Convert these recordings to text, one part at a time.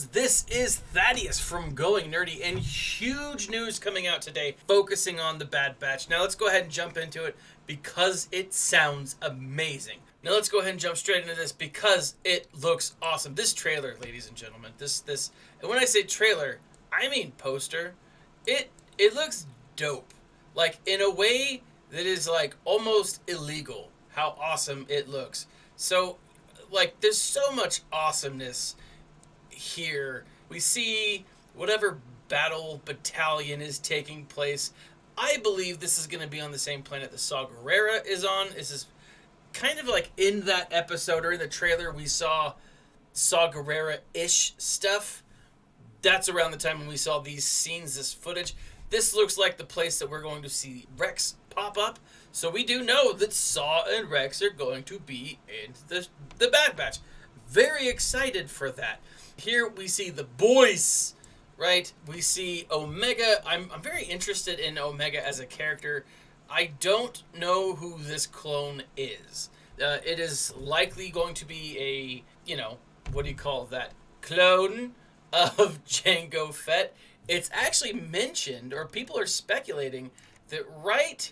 friends, this is Thaddeus from Going Nerdy, and huge news coming out today focusing on the Bad Batch. Now let's go ahead and jump into it because it sounds amazing. Now let's go ahead and jump straight into this because it looks awesome. This trailer, ladies and gentlemen, this and when I say trailer, I mean poster. It looks dope. Like in a way that is like almost illegal how awesome it looks. So like there's so much awesomeness here. We see whatever battle battalion is taking place. I believe this is going to be on the same planet the Saw Gerrera is on. This is kind of like in that episode or in the trailer we saw Saw Gerrera-ish stuff. That's around the time when we saw these scenes, this footage. This looks like the place that we're going to see Rex pop up. So we do know that Saw and Rex are going to be in the Bad Batch. Very excited for that. Here we see the boys, right? We see Omega. I'm very interested in Omega as a character. I don't know who this clone is. It is likely going to be a, what do you call that? Clone of Jango Fett. It's actually mentioned, or people are speculating, that right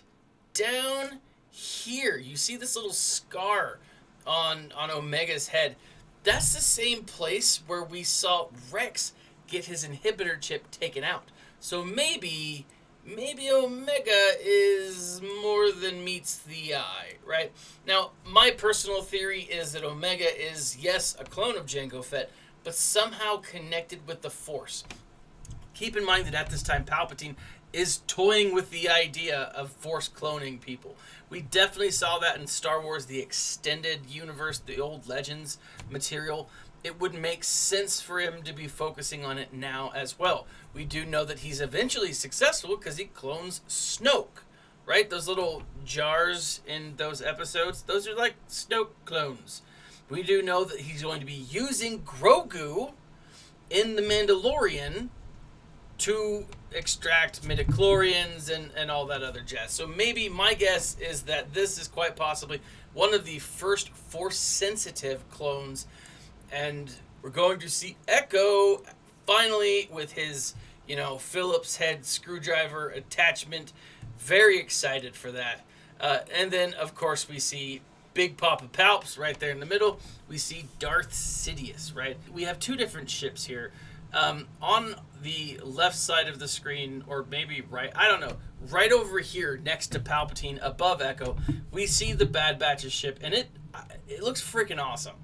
down here, you see this little scar on Omega's head. That's the same place where we saw Rex get his inhibitor chip taken out. So maybe Omega is more than meets the eye, right? Now, my personal theory is that Omega is, yes, a clone of Jango Fett, but somehow connected with the Force. Keep in mind that at this time, Palpatine is toying with the idea of Force cloning people. We definitely saw that in Star Wars, the extended universe, the old Legends material. It would make sense for him to be focusing on it now as well. We do know that he's eventually successful because he clones Snoke, right? Those little jars in those episodes, those are like Snoke clones. We do know that he's going to be using Grogu in The Mandalorian to extract midichlorians and all that other jazz. So maybe my guess is that this is quite possibly one of the first Force-sensitive clones, and we're going to see Echo finally with his, Phillips head screwdriver attachment. Very excited for that. And then, of course, we see Big Papa Palps right there in the middle. We see Darth Sidious, right? We have two different ships here. On the left side of the screen, or maybe right, I don't know, right over here next to Palpatine above Echo, we see the Bad Batch's ship, and it looks freaking awesome,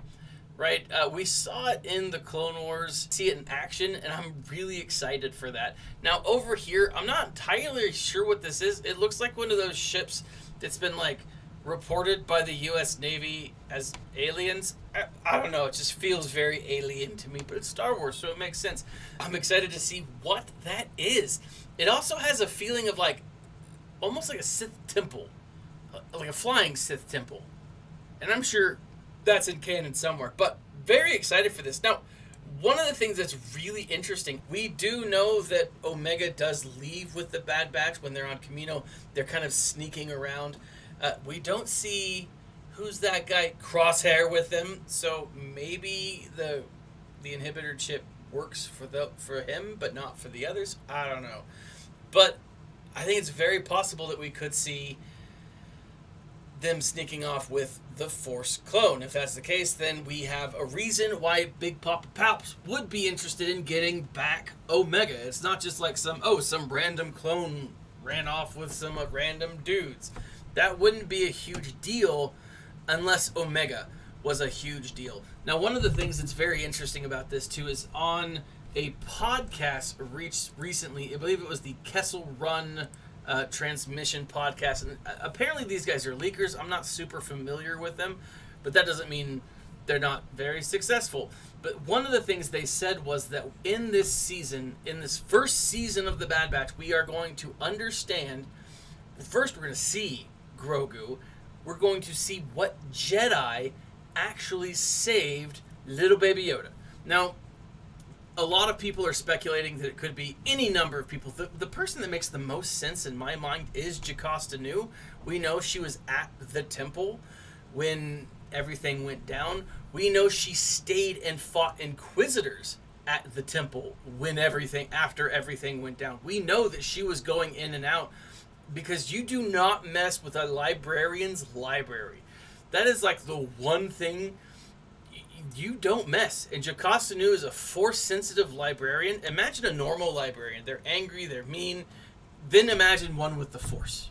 right? We saw it in the Clone Wars, see it in action, and I'm really excited for that. Now over here, I'm not entirely sure what this is. It looks like one of those ships that's been like reported by the U.S. Navy as aliens. I don't know, it just feels very alien to me, but it's Star Wars, so it makes sense. I'm excited to see what that is. It also has a feeling of like, almost like a Sith temple, like a flying Sith temple. And I'm sure that's in canon somewhere, but very excited for this. Now, one of the things that's really interesting, we do know that Omega does leave with the Bad Batch when they're on Kamino. They're kind of sneaking around. We don't see who's that guy Crosshair with them, so maybe the inhibitor chip works for him, but not for the others. I don't know, but I think it's very possible that we could see them sneaking off with the Force clone. If that's the case, then we have a reason why Big Papa Palps would be interested in getting back Omega. It's not just like some random clone ran off with some random dudes. That wouldn't be a huge deal unless Omega was a huge deal. Now, one of the things that's very interesting about this, too, is on a podcast reached recently, I believe it was the Kessel Run Transmission podcast, and apparently these guys are leakers. I'm not super familiar with them, but that doesn't mean they're not very successful. But one of the things they said was that in this season, in this first season of the Bad Batch, we are going to understand, first we're going to see Grogu, we're going to see what Jedi actually saved little baby Yoda. Now, a lot of people are speculating that it could be any number of people. The person that makes the most sense in my mind is Jocasta Nu. We know she was at the temple when everything went down. We know she stayed and fought Inquisitors at the temple after everything went down. We know that she was going in and out because you do not mess with a librarian's library. That is like the one thing you don't mess. And Jocasta Nu is a Force-sensitive librarian. Imagine a normal librarian. They're angry, they're mean. Then imagine one with the Force.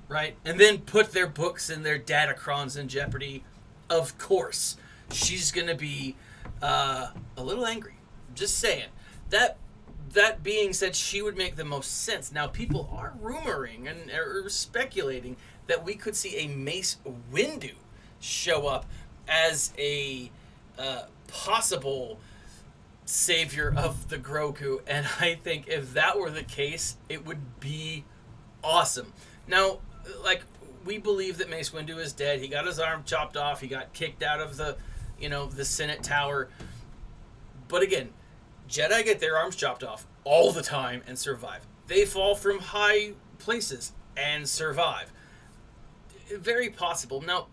Right? And then put their books and their datacrons in jeopardy. Of course, she's going to be a little angry. Just saying. That being said, she would make the most sense. Now, people are rumoring and are speculating that we could see a Mace Windu show up as a possible savior of the Grogu. And I think if that were the case, it would be awesome. Now, like, we believe that Mace Windu is dead. He got his arm chopped off. He got kicked out of the Senate Tower. But again, Jedi get their arms chopped off all the time and survive. They fall from high places and survive. Very possible. Now,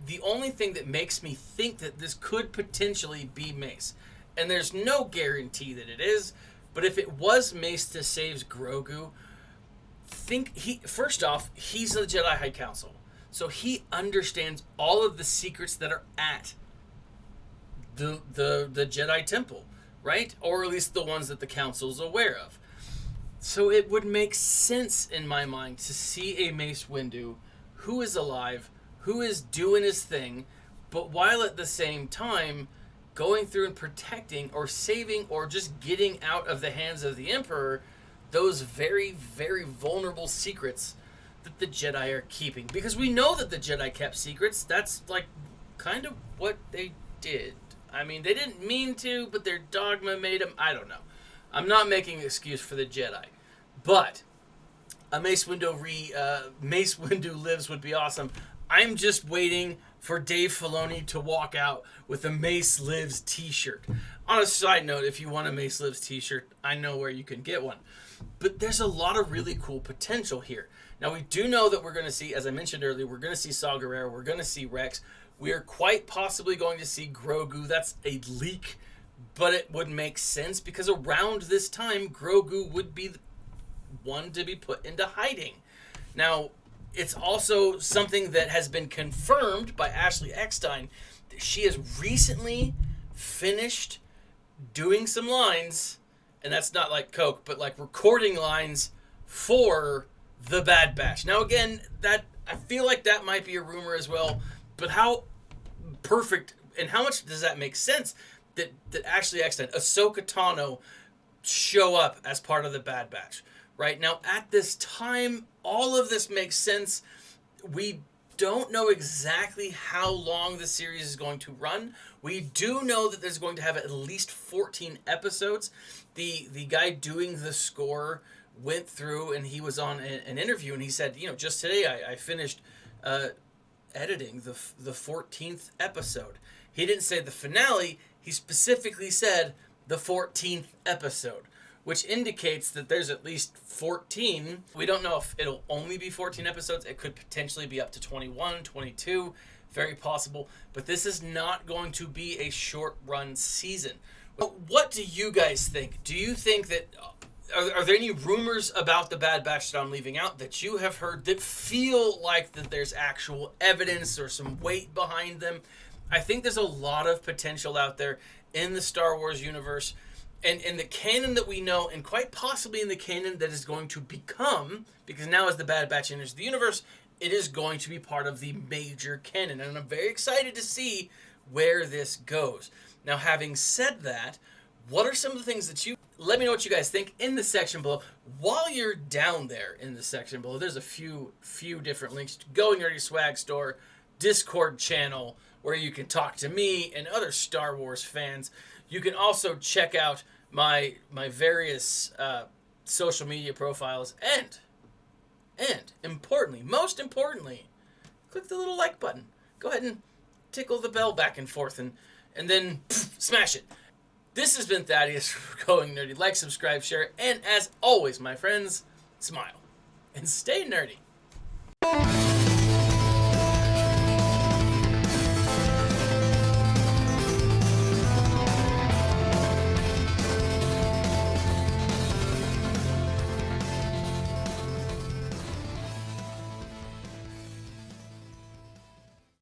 the only thing that makes me think that this could potentially be Mace, and there's no guarantee that it is, but if it was Mace that saves Grogu, first off, he's the Jedi High Council. So he understands all of the secrets that are at the Jedi Temple, right? Or at least the ones that the Council's aware of. So it would make sense in my mind to see a Mace Windu who is alive, who is doing his thing, but while at the same time going through and protecting or saving or just getting out of the hands of the Emperor those very, very vulnerable secrets that the Jedi are keeping. Because we know that the Jedi kept secrets. That's like kind of what they did. I mean, they didn't mean to, but their dogma made them. I don't know. I'm not making an excuse for the Jedi. But a Mace Windu Lives would be awesome. I'm just waiting for Dave Filoni to walk out with a Mace Lives t-shirt. On a side note, if you want a Mace Lives t-shirt, I know where you can get one. But there's a lot of really cool potential here. Now, we do know that we're going to see, as I mentioned earlier, we're going to see Saw Gerrera, we're going to see Rex. We are quite possibly going to see Grogu. That's a leak, but it would make sense because around this time, Grogu would be the one to be put into hiding. Now, it's also something that has been confirmed by Ashley Eckstein that she has recently finished doing some lines, and that's not like Coke, but like recording lines for The Bad Batch. Now, again, that I feel like that might be a rumor as well, but how perfect and how much does that make sense that Ashley Eckstein, Ahsoka Tano, show up as part of The Bad Batch? Right now, at this time, all of this makes sense. We don't know exactly how long the series is going to run. We do know that there's going to have at least 14 episodes. The guy doing the score went through and he was on an interview and he said, just today I finished editing the 14th episode. He didn't say the finale. He specifically said the 14th episode, which indicates that there's at least 14. We don't know if it'll only be 14 episodes. It could potentially be up to 21, 22. Very possible. But this is not going to be a short-run season. What do you guys think? Do you think that... Are there any rumors about The Bad Batch that I'm leaving out that you have heard that feel like that there's actual evidence or some weight behind them? I think there's a lot of potential out there in the Star Wars universe and in the canon that we know, and quite possibly in the canon that is going to become, because now as The Bad Batch enters the universe, it is going to be part of the major canon. And I'm very excited to see where this goes. Now, having said that, what are some of the things that you... Let me know what you guys think in the section below. While you're down there in the section below, there's a few different links to Going Nerdy Swag Store, Discord channel, where you can talk to me and other Star Wars fans. You can also check out my various social media profiles and importantly, most importantly, click the little like button. Go ahead and tickle the bell back and forth and then smash it. This has been Thaddeus for Going Nerdy. Like, subscribe, share, and as always, my friends, smile and stay nerdy.